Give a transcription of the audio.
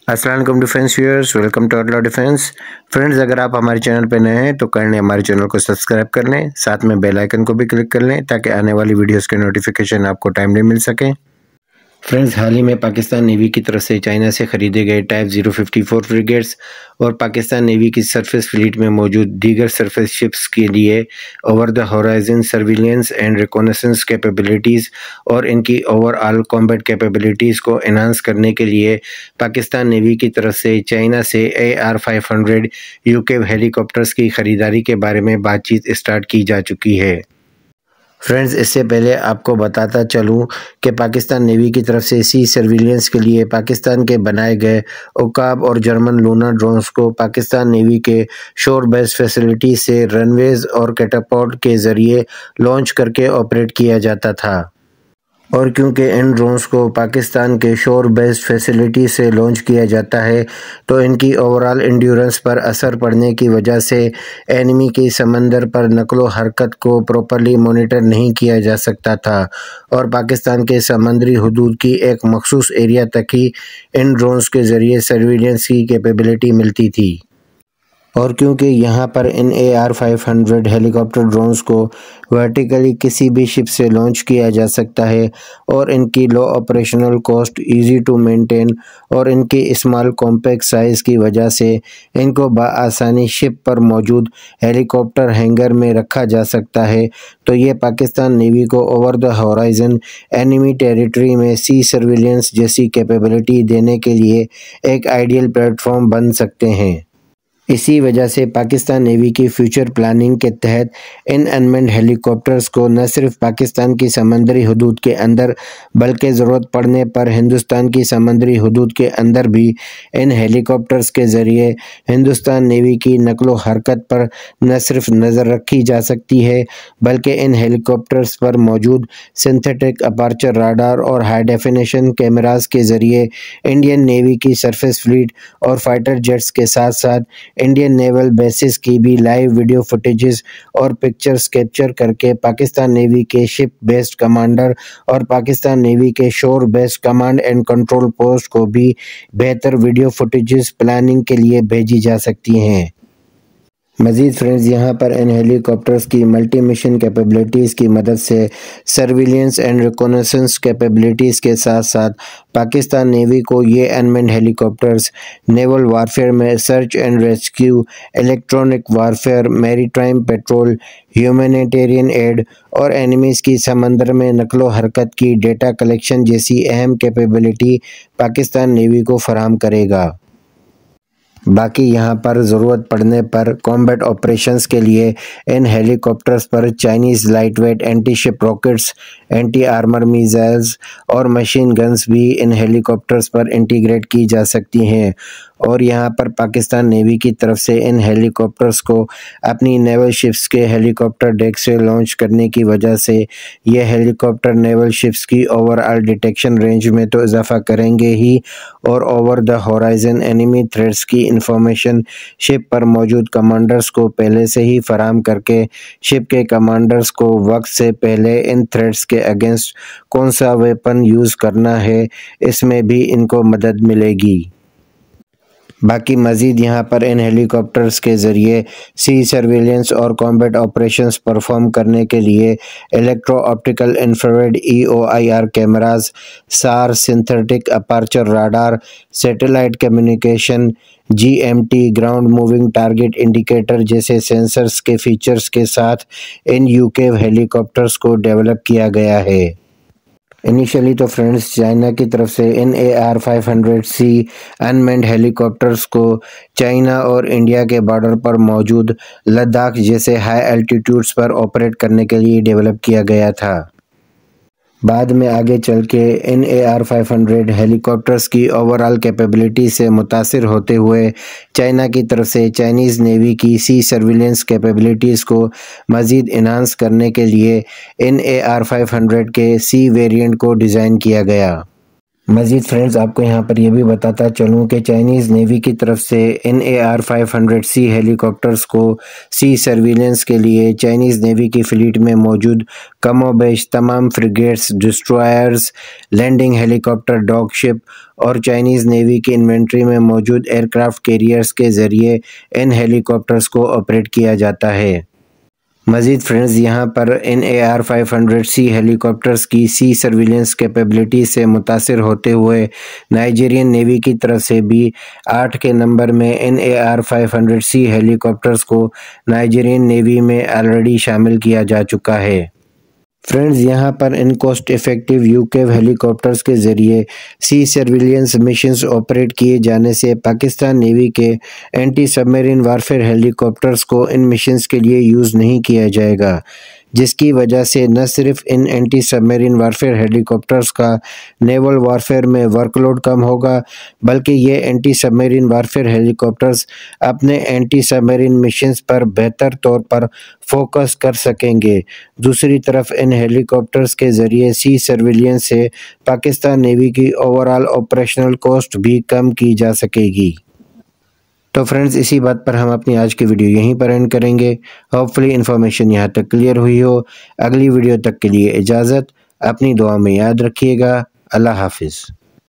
السلام علیکم defence viewers, welcome to اٹلا ڈیفینس۔ فرینڈز، اگر آپ ہمارے چینل پہ نئے ہیں تو کر لیں ہمارے چینل کو سبسکرائب کر لیں، ساتھ میں بیل آئیکن کو بھی کلک کر لیں تاکہ آنے والی ویڈیوز کے نوٹیفیکیشن آپ کو ٹائملی مل سکیں۔ فرینڈز، حال ہی میں پاکستان نیوی کی طرف سے چائنا سے خریدے گئے ٹائپ 054 فریگیٹس اور پاکستان نیوی کی سرفیس فلیٹ میں موجود دیگر سرفیس شپس کے لیے over the horizon surveillance and reconnaissance capabilities اور ان کی اوور آل کمبیٹ کیپیبلٹیز کو انہانس کرنے کے لیے پاکستان نیوی کی طرف سے چائنا سے AR-500 UCAV ہیلی کاپٹرز کی خریداری کے بارے میں بات چیت اسٹارٹ کی جا چکی ہے۔ فرینڈز، اس سے پہلے آپ کو بتاتا چلوں کہ پاکستان نیوی کی طرف سے سی سرویلنس کے لیے پاکستان کے بنائے گئے عقاب اور جرمن لونا ڈرونز کو پاکستان نیوی کے شور بیس فیسلٹی سے رن ویز اور کیٹاپلٹ کے ذریعے لانچ کر کے آپریٹ کیا جاتا تھا، اور کیونکہ ان ڈرونز کو پاکستان کے شور بیسڈ فیسلٹی سے لانچ کیا جاتا ہے تو ان کی اوورال انڈیورنس پر اثر پڑنے کی وجہ سے اینیمی کی سمندر پر نقل و حرکت کو پراپرلی مانیٹر نہیں کیا جا سکتا تھا، اور پاکستان کے سمندری حدود کی ایک مخصوص ایریا تک ہی ان ڈرونز کے ذریعے سرویلنس کی کیپیبلٹی ملتی تھی۔ اور کیونکہ یہاں پر ان AR-500 ہیلی کاپٹر ڈرونز کو ورٹیکلی کسی بھی شپ سے لانچ کیا جا سکتا ہے، اور ان کی low operational cost, easy to maintain اور ان کی اسمال کمپیکٹ سائز کی وجہ سے ان کو بآسانی شپ پر موجود ہیلی کاپٹر ہینگر میں رکھا جا سکتا ہے، تو یہ پاکستان نیوی کو over the horizon enemy territory میں سی سرویلنس جیسی کیپیبلٹی دینے کے لیے ایک آئیڈیل پلیٹ فارم بن سکتے ہیں۔ اسی وجہ سے پاکستان نیوی کی فیوچر پلاننگ کے تحت ان انمینڈ ہیلی کاپٹرز کو نہ صرف پاکستان کی سمندری حدود کے اندر بلکہ ضرورت پڑنے پر ہندوستان کی سمندری حدود کے اندر بھی ان ہیلی کاپٹرز کے ذریعے ہندوستان نیوی کی نقل و حرکت پر نہ صرف نظر رکھی جا سکتی ہے بلکہ ان ہیلی کاپٹرز پر موجود سنتھیٹک اپارچر راڈار اور ہائی ڈیفینیشن کیمراز کے ذریعے انڈین نیوی کی سرفیس فلیٹ اور فائٹر جیٹس کے ساتھ ساتھ انڈین نیول بیسز کی بھی لائیو ویڈیو فوٹیجز اور پکچرز کیپچر کر کے پاکستان نیوی کے شپ بیسڈ کمانڈر اور پاکستان نیوی کے شور based command and control post کو بھی بہتر ویڈیو فوٹیجز پلاننگ کے لیے بھیجی جا سکتی ہیں۔ مزید فرینڈز، یہاں پر ان ہیلی کاپٹرز کی ملٹی مشن کیپیبلٹیز کی مدد سے سرویلنس اینڈ ریکونیسنس کیپیبلٹیز کے ساتھ ساتھ پاکستان نیوی کو یہ انمینڈ ہیلی کاپٹرز نیول وارفیئر میں search and rescue, electronic warfare, میری ٹائم پیٹرول، ہیومینیٹیرین ایڈ اور اینیمیز کی سمندر میں نقل و حرکت کی ڈیٹا کلیکشن جیسی اہم کیپیبلٹی پاکستان نیوی کو فراہم کرے گا۔ باقی یہاں پر ضرورت پڑنے پر کمبیٹ آپریشنز کے لیے ان ہیلی کاپٹرز پر چائنیز لائٹ ویٹ اینٹی شپ راکٹس، اینٹی آرمر میزائلز اور مشین گنز بھی ان ہیلی کاپٹرز پر انٹیگریٹ کی جا سکتی ہیں، اور یہاں پر پاکستان نیوی کی طرف سے ان ہیلی کاپٹرز کو اپنی نیول شپس کے ہیلی کاپٹر ڈیک سے لانچ کرنے کی وجہ سے یہ ہیلی کاپٹر نیول شپس کی اوور آل ڈیٹیکشن رینج میں تو اضافہ کریں گے ہی، اور over the horizon enemy threats کی انفارمیشن شپ پر موجود کمانڈرز کو پہلے سے ہی فراہم کر کے شپ کے کمانڈرز کو وقت سے پہلے ان تھریٹس کے اگینسٹ کون سا ویپن یوز کرنا ہے اس میں بھی ان کو مدد ملے گی۔ باقی مزید یہاں پر ان ہیلی کاپٹرز کے ذریعے سی سرویلنس اور کمبیٹ آپریشنز پرفارم کرنے کے لیے electro optical infrared EOIR cameras, SAR synthetic aperture radar, satellite communication, GMT ground moving target indicator جیسے سینسرز کے فیچرز کے ساتھ ان UCAV ہیلی کاپٹرز کو ڈیولپ کیا گیا ہے۔ انیشلی تو فرینڈز، چائنا کی طرف سے ان AR-500C انمینڈ ہیلی کاپٹرز کو چائنا اور انڈیا کے بارڈر پر موجود لداخ جیسے ہائی الٹیٹیوڈز پر آپریٹ کرنے کے لیے ڈیولپ کیا گیا تھا۔ بعد میں آگے چل کے ان AR-500 ہیلی کاپٹرز کی اوورال کیپیبلٹی سے متاثر ہوتے ہوئے چائنا کی طرف سے چائنیز نیوی کی سی سرویلنس کیپیبلٹیز کو مزید انہانس کرنے کے لیے ان AR-500 کے سی ویریئنٹ کو ڈیزائن کیا گیا۔ مزید فرینڈز آپ کو یہاں پر یہ بھی بتاتا چلوں کہ چائنیز نیوی کی طرف سے NAR-500C ہیلی کاپٹرز کو سی سرویلنس کے لیے چائنیز نیوی کی فلیٹ میں موجود کم و بیش تمام فریگیٹس، ڈسٹرائرز، لینڈنگ ہیلی کاپٹر، ڈاگ شپ اور چائنیز نیوی کی انوینٹری میں موجود ایئر کرافٹ کیریئرز کے ذریعے ان ہیلی کاپٹرز کو آپریٹ کیا جاتا ہے۔ مزید فرینڈز یہاں پر NAR-500C ہیلی کاپٹرز کی سی سرویلنس کیپیبلٹی سے متاثر ہوتے ہوئے نائجیرین نیوی کی طرف سے بھی 8 کے نمبر میں NAR-500C ہیلی کاپٹرز کو نائجیرین نیوی میں آلریڈی شامل کیا جا چکا ہے۔ فرینڈز یہاں پر ان cost effective UCAV helicopters کے ذریعے سی سرویلنس مشنز آپریٹ کیے جانے سے پاکستان نیوی کے اینٹی سب میرین وارفیئر ہیلی کاپٹرز کو ان مشنز کے لیے یوز نہیں کیا جائے گا، جس کی وجہ سے نہ صرف ان اینٹی سب میرین وارفیئر ہیلی کاپٹرز کا نیول وارفیئر میں ورک لوڈ کم ہوگا، بلکہ یہ اینٹی سب میرین وارفیئر ہیلی کاپٹرز اپنے اینٹی سب میرین مشنز پر بہتر طور پر فوکس کر سکیں گے۔ دوسری طرف ان ہیلی کاپٹرز کے ذریعے سی سرویلنس سے پاکستان نیوی کی اوورال آپریشنل کاسٹ بھی کم کی جا سکے گی۔ تو فرینڈز اسی بات پر ہم اپنی آج کی ویڈیو یہیں پر اینڈ کریں گے۔ ہوپ فلی انفارمیشن یہاں تک کلیئر ہوئی ہو۔ اگلی ویڈیو تک کے لیے اجازت، اپنی دعا میں یاد رکھیے گا۔ اللہ حافظ۔